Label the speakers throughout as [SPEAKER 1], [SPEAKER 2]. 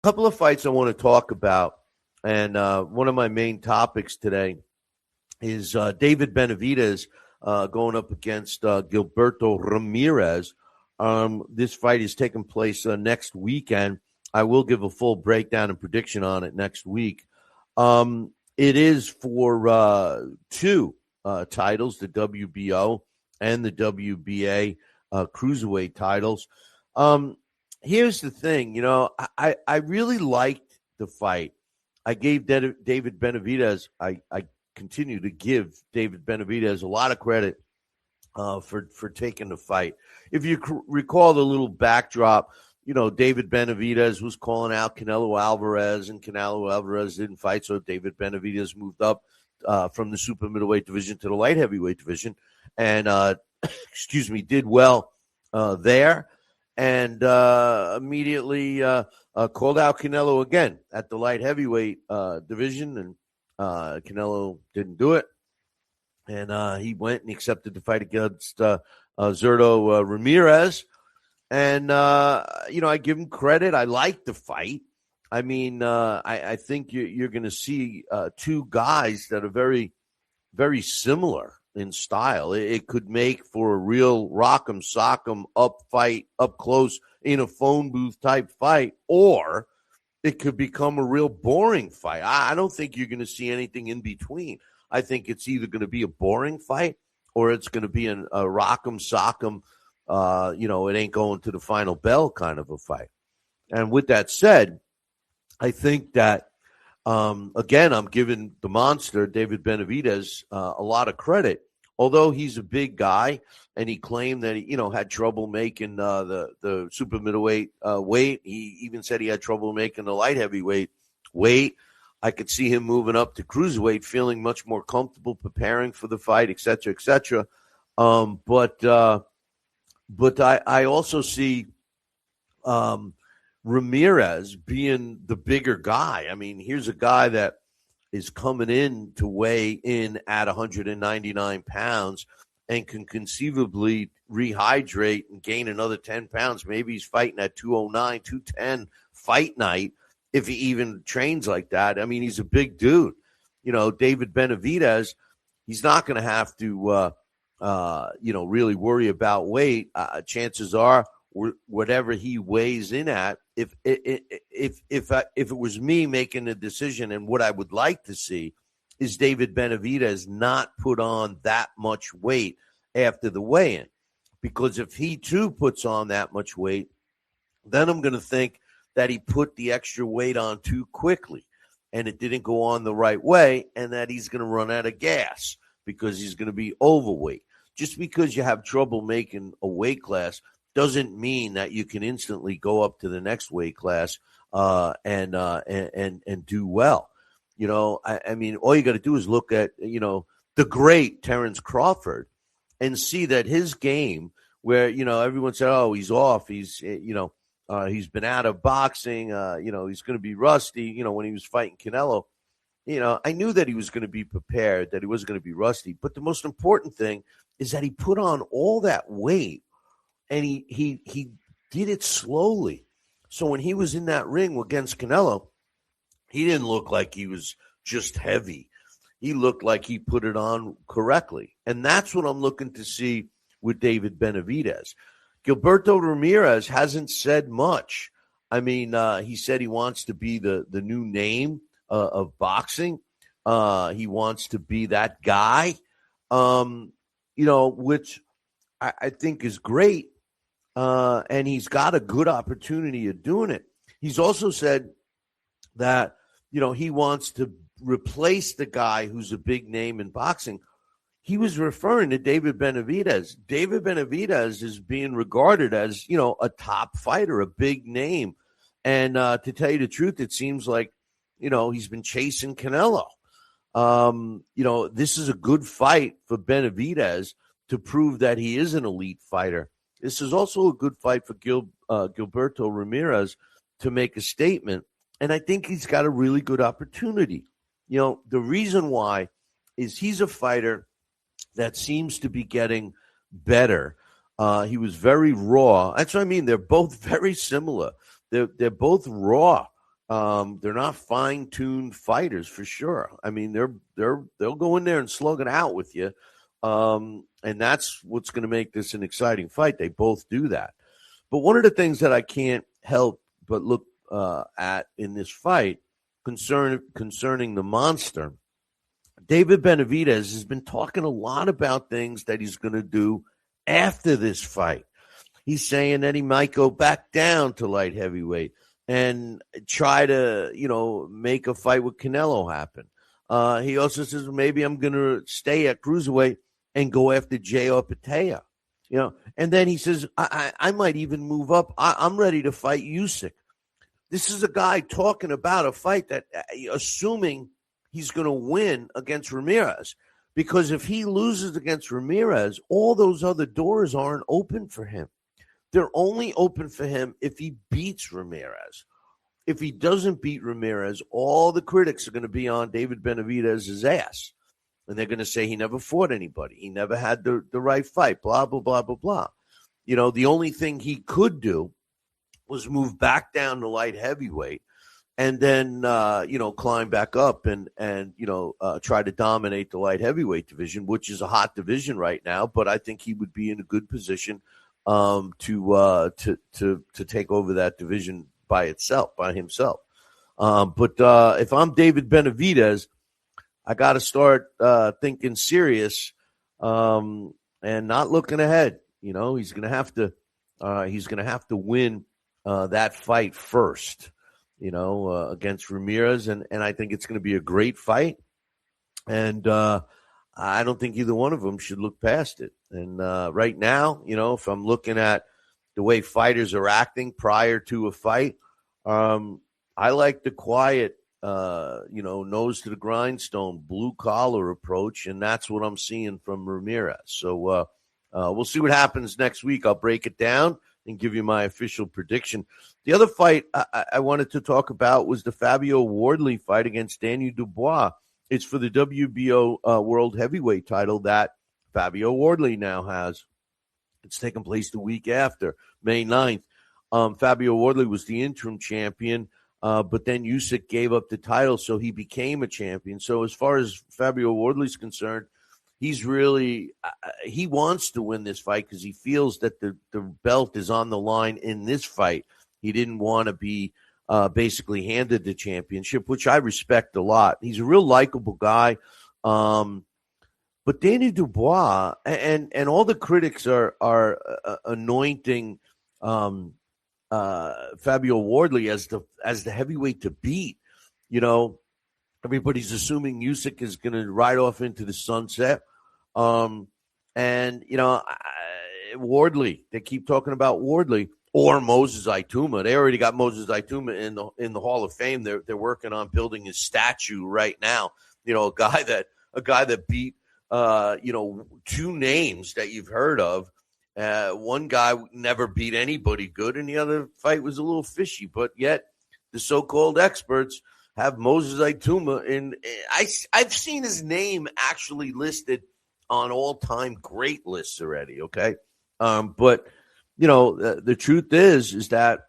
[SPEAKER 1] couple of fights I want to talk about, and one of my main topics today is David Benavidez going up against Gilberto Ramirez. This fight is taking place next weekend. I will give a full breakdown and prediction on it next week. It is for two titles, the WBO and the WBA cruiserweight titles. Here's the thing, I really liked the fight. I gave David Benavidez, I continue to give David Benavidez a lot of credit for taking the fight. If you recall the little backdrop, David Benavidez was calling out Canelo Alvarez, and Canelo Alvarez didn't fight, so David Benavidez moved up from the super middleweight division to the light heavyweight division, and did well there, and immediately called out Canelo again at the light heavyweight division, and Canelo didn't do it, and he went and accepted the fight against Gilberto Ramirez. And, I give him credit. I like the fight. I mean, I think you're going to see two guys that are very, very similar in style. It could make for a real rock'em sock'em up fight, up close in a phone booth type fight, or it could become a real boring fight. I don't think you're going to see anything in between. I think it's either going to be a boring fight or it's going to be a rock'em sock'em. It ain't going to the final bell kind of a fight. And with that said, I think that, again, I'm giving the monster, David Benavidez, a lot of credit. Although he's a big guy and he claimed that he, had trouble making the super middleweight weight. He even said he had trouble making the light heavyweight weight. I could see him moving up to cruiserweight, feeling much more comfortable preparing for the fight, et cetera, et cetera. But I also see Ramirez being the bigger guy. I mean, here's a guy that is coming in to weigh in at 199 pounds and can conceivably rehydrate and gain another 10 pounds. Maybe he's fighting at 209, 210 fight night if he even trains like that. I mean, he's a big dude. David Benavidez, he's not going to have to really worry about weight. Chances are, whatever he weighs in at, if it was me making a decision, and what I would like to see is David Benavidez not put on that much weight after the weigh-in, because if he too puts on that much weight, then I'm going to think that he put the extra weight on too quickly, and it didn't go on the right way, and that he's going to run out of gas because he's going to be overweight. Just because you have trouble making a weight class doesn't mean that you can instantly go up to the next weight class and do well. I mean, all you got to do is look at, the great Terrence Crawford and see that his game, where, everyone said, oh, he's off. He's been out of boxing. He's going to be rusty, when he was fighting Canelo. I knew that he was going to be prepared, that he wasn't going to be rusty. But the most important thing is that he put on all that weight, and he did it slowly. So when he was in that ring against Canelo, he didn't look like he was just heavy. He looked like he put it on correctly. And that's what I'm looking to see with David Benavidez. Gilberto Ramirez hasn't said much. I mean, he said he wants to be the new name of boxing. He wants to be that guy, which I think is great. And he's got a good opportunity of doing it. He's also said that, he wants to replace the guy who's a big name in boxing. He was referring to David Benavidez. David Benavidez is being regarded as, a top fighter, a big name. And to tell you the truth, it seems like, he's been chasing Canelo. This is a good fight for Benavidez to prove that he is an elite fighter. This is also a good fight for Gilberto Ramirez to make a statement. And I think he's got a really good opportunity. The reason why is he's a fighter that seems to be getting better. He was very raw. That's what I mean. They're both very similar. They're both raw. They're not fine-tuned fighters for sure. I mean, they'll go in there and slug it out with you, and that's what's going to make this an exciting fight. They both do that. But one of the things that I can't help but look at in this fight concerning the monster, David Benavidez has been talking a lot about things that he's going to do after this fight. He's saying that he might go back down to light heavyweight and try to, make a fight with Canelo happen. He also says, maybe I'm going to stay at cruiserweight and go after J.R. Patea. And then he says, I might even move up. I'm ready to fight Usyk. This is a guy talking about a fight that, assuming he's going to win against Ramirez, because if he loses against Ramirez, all those other doors aren't open for him. They're only open for him if he beats Ramirez. If he doesn't beat Ramirez, all the critics are going to be on David Benavidez's ass. And they're going to say he never fought anybody. He never had the right fight, blah, blah, blah, blah, blah. The only thing he could do was move back down to light heavyweight and then, climb back up and try to dominate the light heavyweight division, which is a hot division right now. But I think he would be in a good position to take over that division by himself. But if I'm David Benavidez, I got to start thinking serious and not looking ahead. He's going to have to win that fight first, against Ramirez, and I think it's going to be a great fight. And I don't think either one of them should look past it. And right now, if I'm looking at the way fighters are acting prior to a fight, I like the quiet, nose to the grindstone, blue collar approach, and that's what I'm seeing from Ramirez. So we'll see what happens next week. I'll break it down and give you my official prediction. The other fight I wanted to talk about was the Fabio Wardley fight against Daniel Dubois. It's for the WBO World Heavyweight title that Fabio Wardley now has. It's taking place the week after, May 9th. Fabio Wardley was the interim champion, but then Usyk gave up the title, so he became a champion. So as far as Fabio Wardley's concerned, he's really he wants to win this fight because he feels that the belt is on the line in this fight. He didn't want to be basically handed the championship, which I respect a lot. He's a real likable guy. But Daniel Dubois and all the critics are anointing Fabio Wardley as the heavyweight to beat. Everybody's assuming Usyk is going to ride off into the sunset. Wardley, they keep talking about Wardley or Moses Aituma. They already got Moses Aituma in the Hall of Fame. They're working on building his statue right now. A guy that beat two names that you've heard of. One guy never beat anybody good, and the other fight was a little fishy. But yet, the so-called experts have Moses Aituma in. I've seen his name actually listed on all-time great lists already. Okay, but the truth is that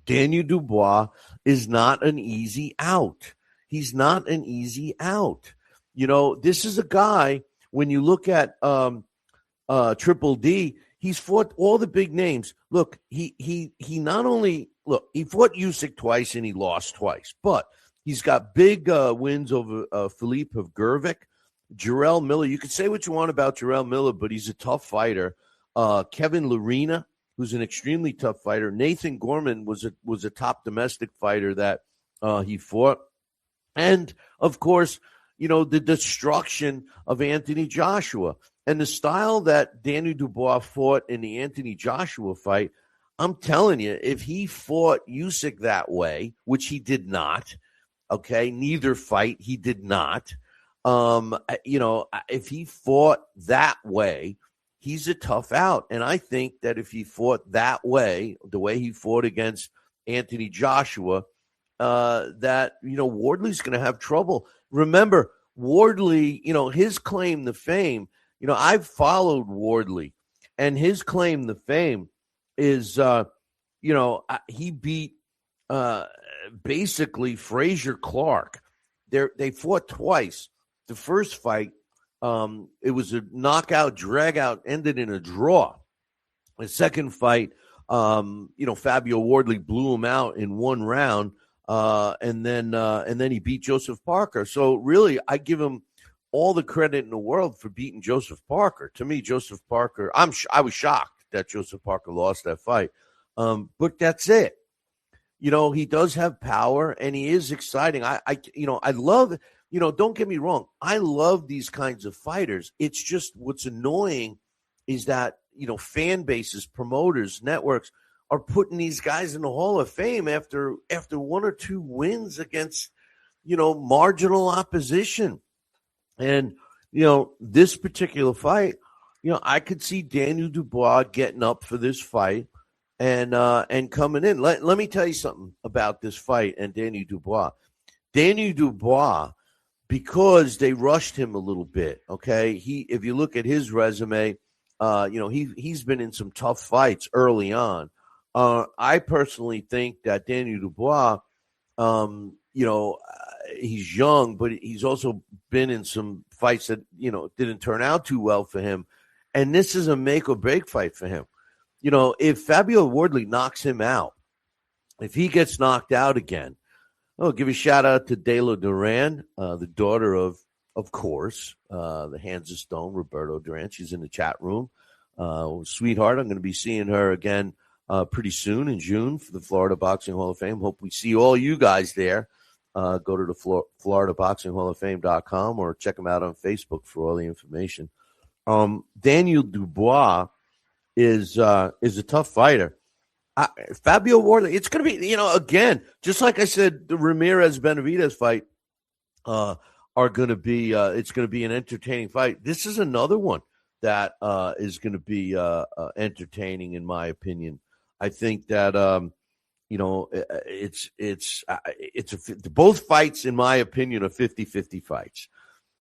[SPEAKER 1] Daniel Dubois is not an easy out. He's not an easy out. This is a guy, when you look at Triple D, he's fought all the big names. Look, he not only he fought Usyk twice and he lost twice, but he's got big wins over Philippe Hrgovic, Jarrell Miller. You can say what you want about Jarrell Miller, but he's a tough fighter. Kevin Lerena, who's an extremely tough fighter. Nathan Gorman was a top domestic fighter that he fought. And, of course, the destruction of Anthony Joshua. And the style that Daniel Dubois fought in the Anthony Joshua fight, I'm telling you, if he fought Usyk that way, which he did not, okay, neither fight he did not, if he fought that way, he's a tough out. And I think that if he fought that way, the way he fought against Anthony Joshua, that, Wardley's going to have trouble. Remember, Wardley, his claim to fame, I've followed Wardley, and his claim to fame is, he beat basically Frazier Clark. They fought twice. The first fight, it was a knockout, drag out, ended in a draw. The second fight, Fabio Wardley blew him out in one round, and then he beat Joseph Parker. So really, I give him all the credit in the world for beating Joseph Parker. To me, Joseph Parker, I was shocked that Joseph Parker lost that fight, but that's it. He does have power, and he is exciting. I love. Don't get me wrong. I love these kinds of fighters. It's just what's annoying is that fan bases, promoters, networks are putting these guys in the Hall of Fame after one or two wins against marginal opposition. And this particular fight, I could see Daniel Dubois getting up for this fight and coming in. Let me tell you something about this fight and Daniel Dubois. Daniel Dubois, because they rushed him a little bit, okay? If you look at his resume, he's been in some tough fights early on. I personally think that Daniel Dubois, he's young, but he's also been in some fights that, didn't turn out too well for him. And this is a make or break fight for him. If Fabio Wardley knocks him out, if he gets knocked out again, I'll give a shout out to Dela Duran, the daughter of course, the Hands of Stone, Roberto Duran. She's in the chat room. Sweetheart, I'm going to be seeing her again pretty soon in June for the Florida Boxing Hall of Fame. Hope we see all you guys there. Go to the FloridaBoxingHallOfFame.com or check them out on Facebook for all the information. Daniel Dubois is a tough fighter. Fabio Wardley, it's going to be, again, just like I said, the Ramirez Benavidez fight are going to be, it's going to be an entertaining fight. This is another one that is going to be entertaining, in my opinion. I think that, both fights, in my opinion, are 50-50 fights.